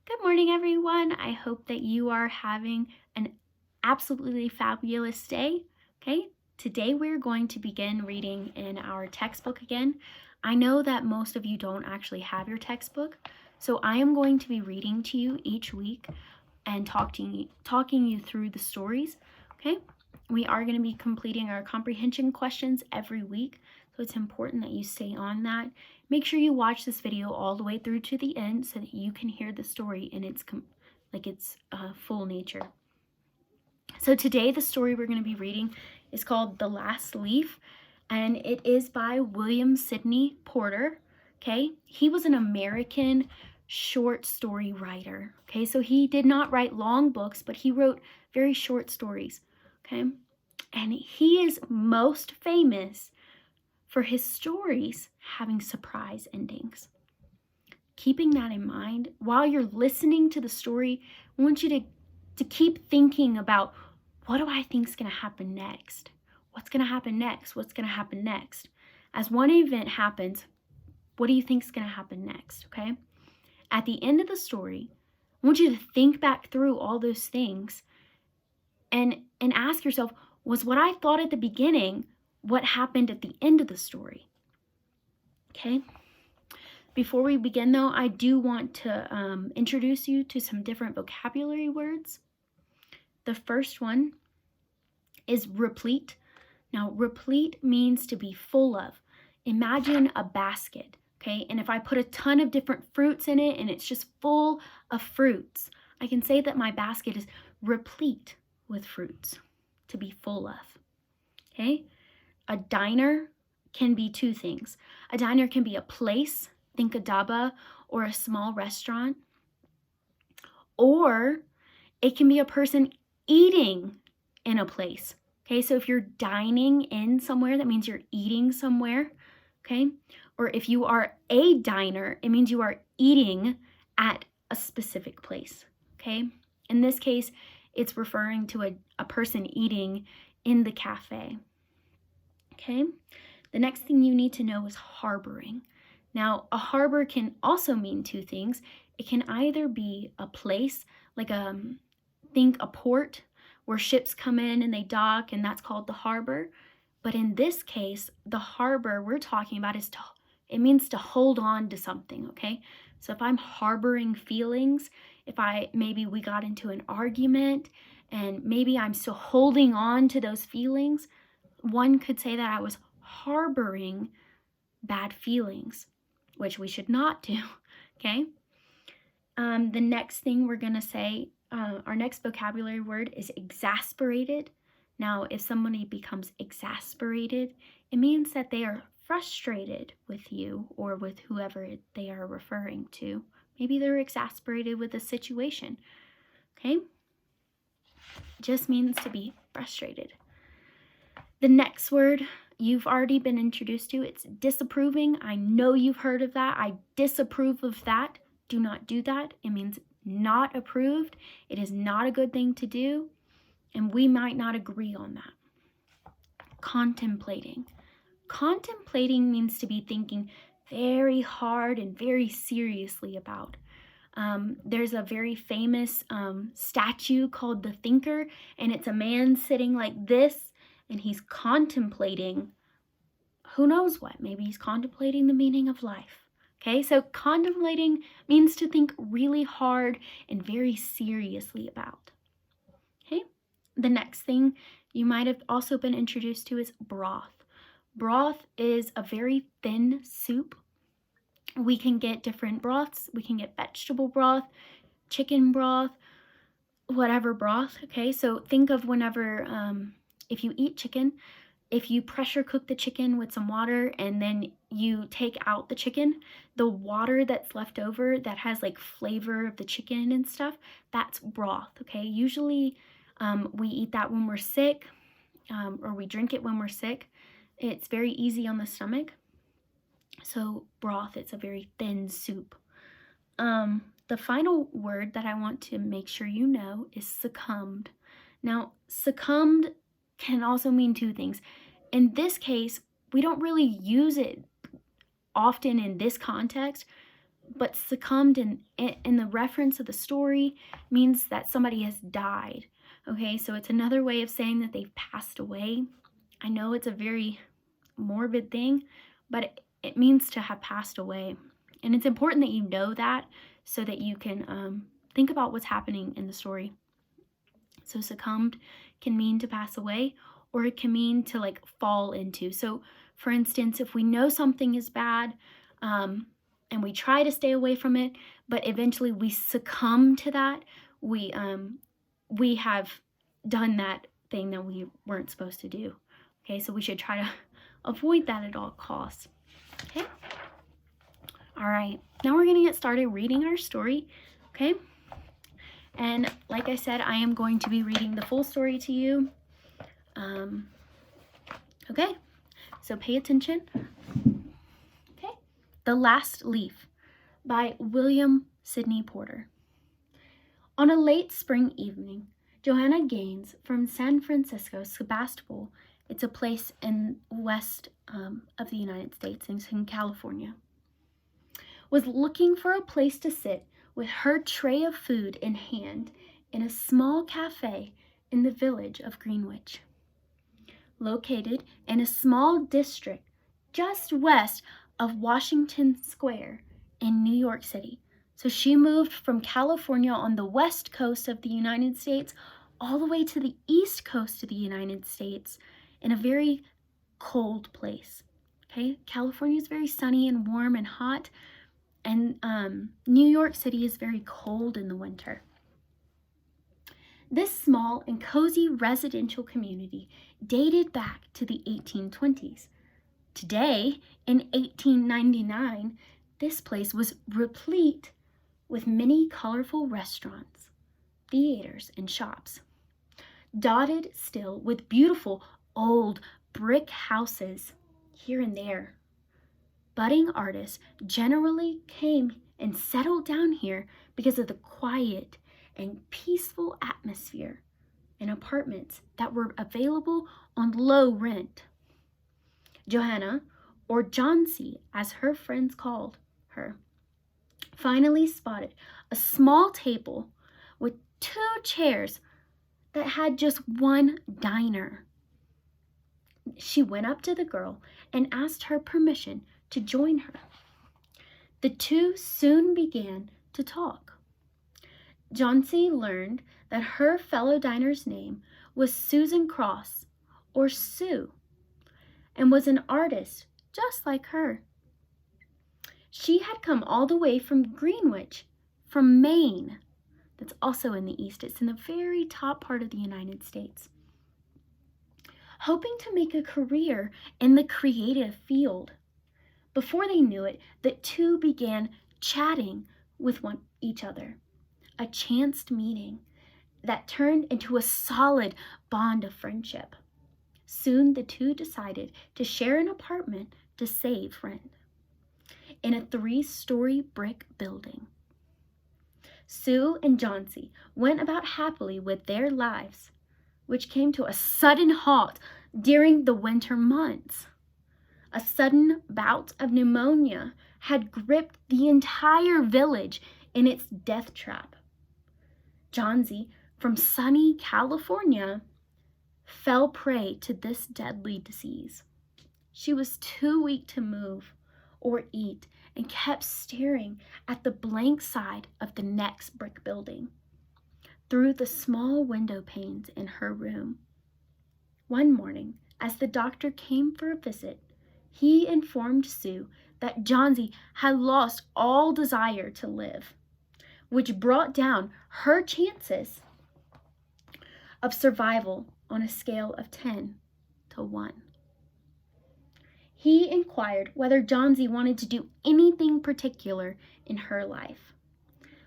Good morning, everyone. I hope that you are having an absolutely fabulous day. Okay, today we're going to begin reading in our textbook again. I know that most of you don't actually have your textbook, so I am going to be reading to you each week and talking you through the stories. Okay, we are going to be completing our comprehension questions every week, so it's important that you stay on that. Make sure you watch this video all the way through to the end so that you can hear the story in its full nature. So today the story we're going to be reading is called The Last Leaf, and it is by William Sidney Porter. Okay, he was an American short story writer. Okay, so he did not write long books, but he wrote very short stories. Okay, and he is most famous for his stories having surprise endings. Keeping that in mind, while you're listening to the story, I want you to keep thinking about, what do I think is going to happen next? What's going to happen next? What's going to happen next? As one event happens, what do you think is going to happen next? Okay? At the end of the story, I want you to think back through all those things and ask yourself, was what I thought at the beginning what happened at the end of the story? Okay? Before we begin, though, I do want to introduce you to some different vocabulary words. The first one is replete. Now, replete means to be full of. Imagine a basket, okay? And if I put a ton of different fruits in it and it's just full of fruits, I can say that my basket is replete with fruits, to be full of, okay? A diner can be two things. A diner can be a place, think a dhaba, or a small restaurant. Or it can be a person eating in a place. Okay, so if you're dining in somewhere, that means you're eating somewhere. Okay, or if you are a diner, it means you are eating at a specific place. Okay, in this case, it's referring to a person eating in the cafe. Okay, the next thing you need to know is harboring. Now, a harbor can also mean two things. It can either be a place, like think a port where ships come in and they dock, and that's called the harbor. But in this case, the harbor we're talking about it means to hold on to something, okay? So if I'm harboring feelings, maybe we got into an argument and maybe I'm still holding on to those feelings, one could say that I was harboring bad feelings, which we should not do, okay? The next thing we're going to say, our next vocabulary word is exasperated. Now, if somebody becomes exasperated, it means that they are frustrated with you or with whoever they are referring to. Maybe they're exasperated with a situation, okay? It just means to be frustrated. The next word you've already been introduced to, it's disapproving. I know you've heard of that. I disapprove of that. Do not do that. It means not approved. It is not a good thing to do, and we might not agree on that. Contemplating. Contemplating means to be thinking very hard and very seriously about. There's a very famous statue called The Thinker, and it's a man sitting like this, and he's contemplating who knows what. Maybe he's contemplating the meaning of life. Okay, so contemplating means to think really hard and very seriously about. Okay, the next thing you might have also been introduced to is broth. Broth is a very thin soup. We can get different broths. We can get vegetable broth, chicken broth, whatever broth. Okay, so think of whenever, if you eat chicken, if you pressure cook the chicken with some water and then you take out the chicken, the water that's left over that has like flavor of the chicken and stuff, that's broth, okay? Usually we eat that when we're sick, or we drink it when we're sick. It's very easy on the stomach. So broth, it's a very thin soup. The final word that I want to make sure you know is succumbed. Now, succumbed can also mean two things. In this case, we don't really use it often in this context, but succumbed in the reference of the story means that somebody has died. Okay, so it's another way of saying that they've passed away. I know it's a very morbid thing, but it means to have passed away. And it's important that you know that so that you can think about what's happening in the story. So succumbed can mean to pass away, or it can mean to like fall into. So for instance, if we know something is bad and we try to stay away from it, but eventually we succumb to that, we have done that thing that we weren't supposed to do. Okay, so we should try to avoid that at all costs. Okay? All right, now we're going to get started reading our story. Okay? And like I said, I am going to be reading the full story to you. Okay, so pay attention. Okay, The Last Leaf by William Sidney Porter. On a late spring evening, Johanna Gaines from San Francisco, Sebastopol, it's a place in west of the United States, in California, was looking for a place to sit with her tray of food in hand in a small cafe in the village of Greenwich, located in a small district just west of Washington Square in New York City. So she moved from California on the west coast of the United States all the way to the east coast of the United States in a very cold place. Okay, California is very sunny and warm and hot, and New York City is very cold in the winter. This small and cozy residential community dated back to the 1820s. Today, in 1899, this place was replete with many colorful restaurants, theaters, and shops, dotted still with beautiful old brick houses here and there. Budding artists generally came and settled down here because of the quiet and peaceful atmosphere and apartments that were available on low rent. Johanna, or Johnsy as her friends called her, finally spotted a small table with 2 chairs that had just one diner. She went up to the girl and asked her permission to join her. The two soon began to talk. Johnsy learned that her fellow diner's name was Susan Cross, or Sue, and was an artist just like her. She had come all the way from Greenwich, from Maine. That's also in the east. It's in the very top part of the United States. Hoping to make a career in the creative field. Before they knew it, the two began chatting with each other. A chanced meeting that turned into a solid bond of friendship. Soon the two decided to share an apartment to save rent in a 3-story brick building. Sue and Johnsy went about happily with their lives, which came to a sudden halt during the winter months. A sudden bout of pneumonia had gripped the entire village in its death trap. Johnsy, from sunny California, fell prey to this deadly disease. She was too weak to move or eat and kept staring at the blank side of the next brick building through the small window panes in her room. One morning, as the doctor came for a visit, he informed Sue that Johnsy had lost all desire to live, which brought down her chances of survival on a scale of 10 to 1. He inquired whether Johnsy wanted to do anything particular in her life.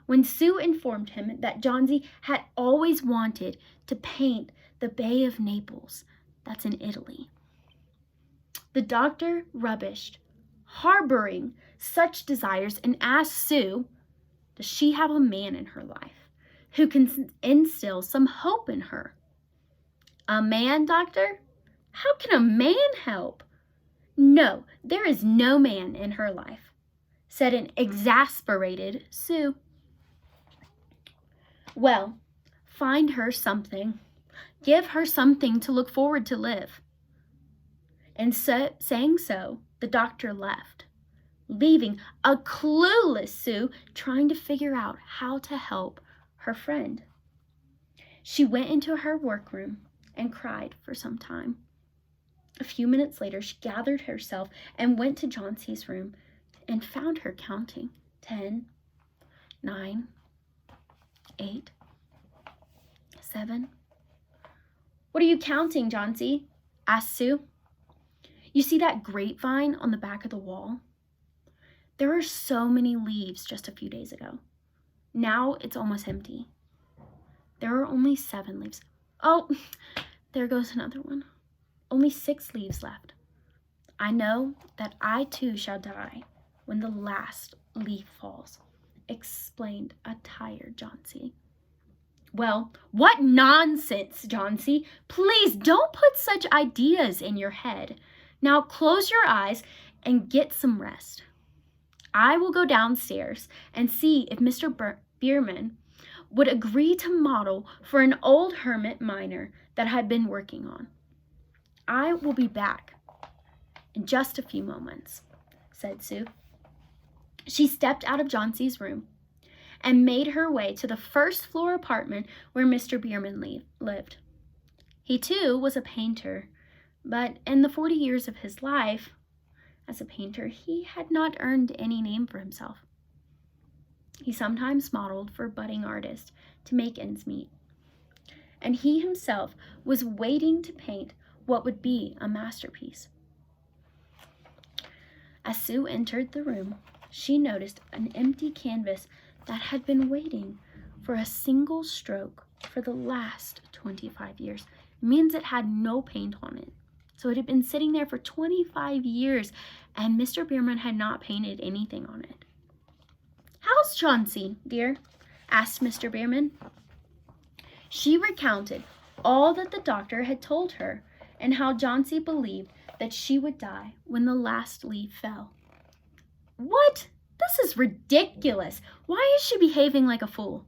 When Sue informed him that Johnsy had always wanted to paint the Bay of Naples, that's in Italy, the doctor rubbished, harboring such desires, and asked Sue, does she have a man in her life who can instill some hope in her? A man, doctor? How can a man help? No, there is no man in her life. said an exasperated Sue. Well, find her something. Give her something to look forward to live. And saying so, the doctor left, leaving a clueless Sue trying to figure out how to help her friend. She went into her workroom and cried for some time. A few minutes later, she gathered herself and went to Johnsey's room and found her counting 10, 9, 8, 7. What are you counting, Johnsey? Asked Sue. You see that grapevine on the back of the wall? There were so many leaves just a few days ago. Now it's almost empty. There are only 7 leaves. Oh, there goes another one. Only 6 leaves left. I know that I too shall die when the last leaf falls, explained a tired Johnsey. Well, what nonsense, Johnsey. Please don't put such ideas in your head. Now close your eyes and get some rest. I will go downstairs and see if Mr. Bierman would agree to model for an old hermit miner that I've been working on. I will be back in just a few moments, said Sue. She stepped out of Johnsey's room and made her way to the first floor apartment where Mr. Bierman lived. He too was a painter, but in the 40 years of his life as a painter, he had not earned any name for himself. He sometimes modeled for budding artists to make ends meet, and he himself was waiting to paint what would be a masterpiece. As Sue entered the room, she noticed an empty canvas that had been waiting for a single stroke for the last 25 years. It means it had no paint on it. So it had been sitting there for 25 years, and Mr. Bierman had not painted anything on it. How's Johnsey, dear? Asked Mr. Bierman. She recounted all that the doctor had told her and how Johnsey believed that she would die when the last leaf fell. What? This is ridiculous. Why is she behaving like a fool?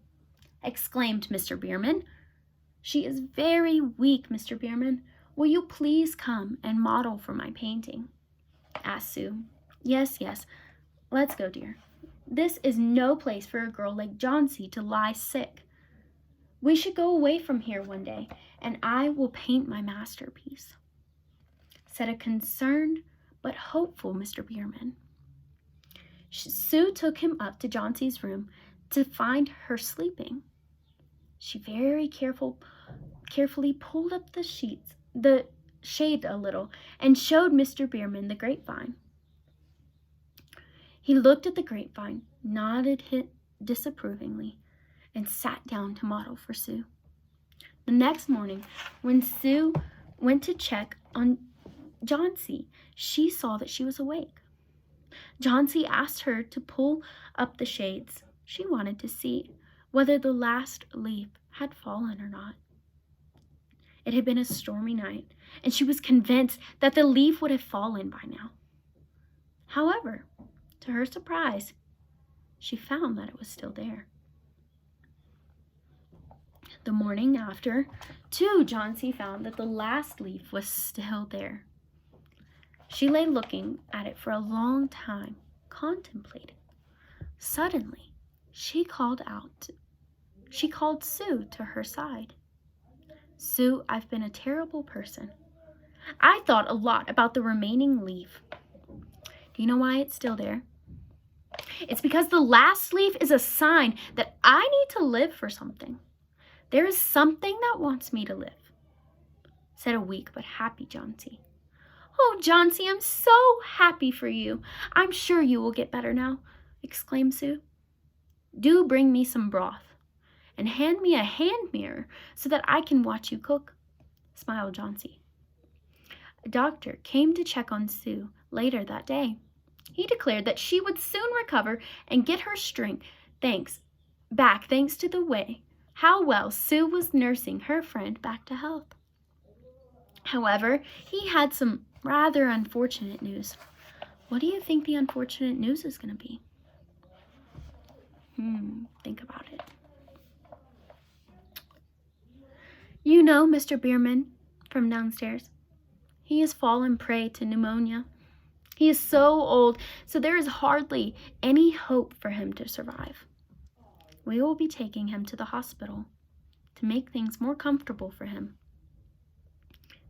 Exclaimed Mr. Bierman. She is very weak, Mr. Bierman. Will you please come and model for my painting? Asked Sue. Yes, let's go, dear. This is no place for a girl like Johnsey to lie sick. We should go away from here one day, and I will paint my masterpiece, said a concerned but hopeful Mr. Bierman. Sue took him up to Johnsey's room to find her sleeping. She very carefully pulled up the shade a little, and showed Mr. Bierman the grapevine. He looked at the grapevine, nodded disapprovingly, and sat down to model for Sue. The next morning, when Sue went to check on Johnsey, she saw that she was awake. Johnsey asked her to pull up the shades. She wanted to see whether the last leaf had fallen or not. It had been a stormy night, and she was convinced that the leaf would have fallen by now. However, to her surprise, she found that it was still there. The morning after, too, Johnsey found that the last leaf was still there. She lay looking at it for a long time, contemplating. Suddenly, she called Sue to her side. Sue, I've been a terrible person. I thought a lot about the remaining leaf. Do you know why it's still there? It's because the last leaf is a sign that I need to live for something. There is something that wants me to live, said a weak but happy Johnsey. Oh, Johnsey, I'm so happy for you. I'm sure you will get better now, exclaimed Sue. Do bring me some broth and hand me a hand mirror so that I can watch you cook, smiled Johnsey. A doctor came to check on Sue later that day. He declared that she would soon recover and get her strength thanks to the way how well Sue was nursing her friend back to health. However, he had some rather unfortunate news. What do you think the unfortunate news is going to be? Think about it. You know Mr. Bierman from downstairs. He has fallen prey to pneumonia. He is so old, so there is hardly any hope for him to survive. We will be taking him to the hospital to make things more comfortable for him.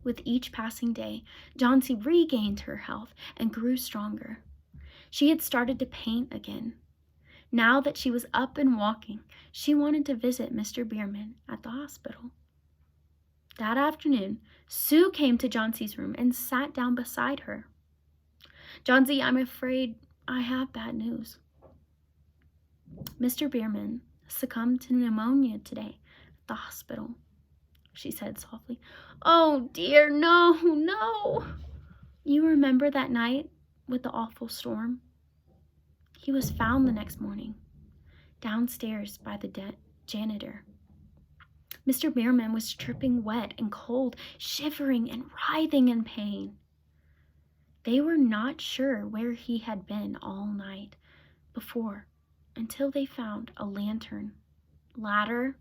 With each passing day, Johnsy regained her health and grew stronger. She had started to paint again. Now that she was up and walking, she wanted to visit Mr. Bierman at the hospital. That afternoon, Sue came to Johnsy's room and sat down beside her. Johnsy, I'm afraid I have bad news. Mr. Bierman succumbed to pneumonia today at the hospital, she said softly. Oh dear, no. You remember that night with the awful storm? He was found the next morning, downstairs by the janitor. Mr. Bierman was dripping wet and cold, shivering and writhing in pain. They were not sure where he had been all night before until they found a lantern, ladder,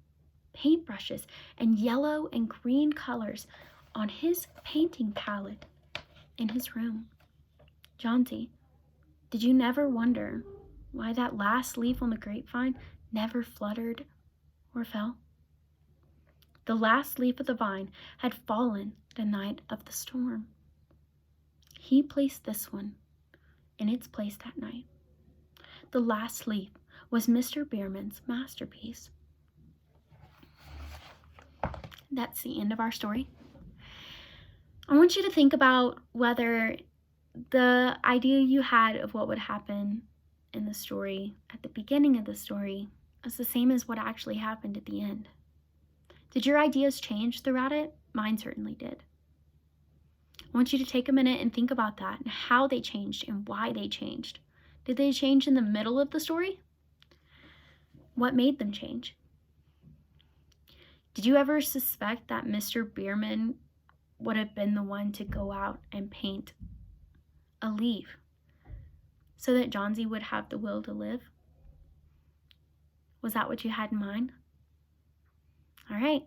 paintbrushes, and yellow and green colors on his painting palette in his room. Johnsy, did you never wonder why that last leaf on the grapevine never fluttered or fell? The last leaf of the vine had fallen the night of the storm. He placed this one in its place that night. The last leaf was Mr. Bierman's masterpiece. That's the end of our story. I want you to think about whether the idea you had of what would happen in the story at the beginning of the story is the same as what actually happened at the end. Did your ideas change throughout it? Mine certainly did. I want you to take a minute and think about that and how they changed and why they changed. Did they change in the middle of the story? What made them change? Did you ever suspect that Mr. Bierman would have been the one to go out and paint a leaf so that Johnsy would have the will to live? Was that what you had in mind? All right,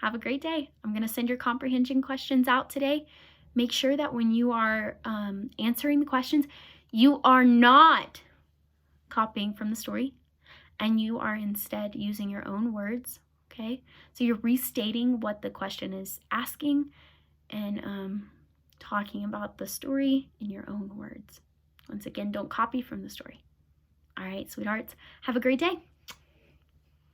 have a great day. I'm going to send your comprehension questions out today. Make sure that when you are answering the questions, you are not copying from the story and you are instead using your own words, okay? So you're restating what the question is asking and talking about the story in your own words. Once again, don't copy from the story. All right, sweethearts, have a great day.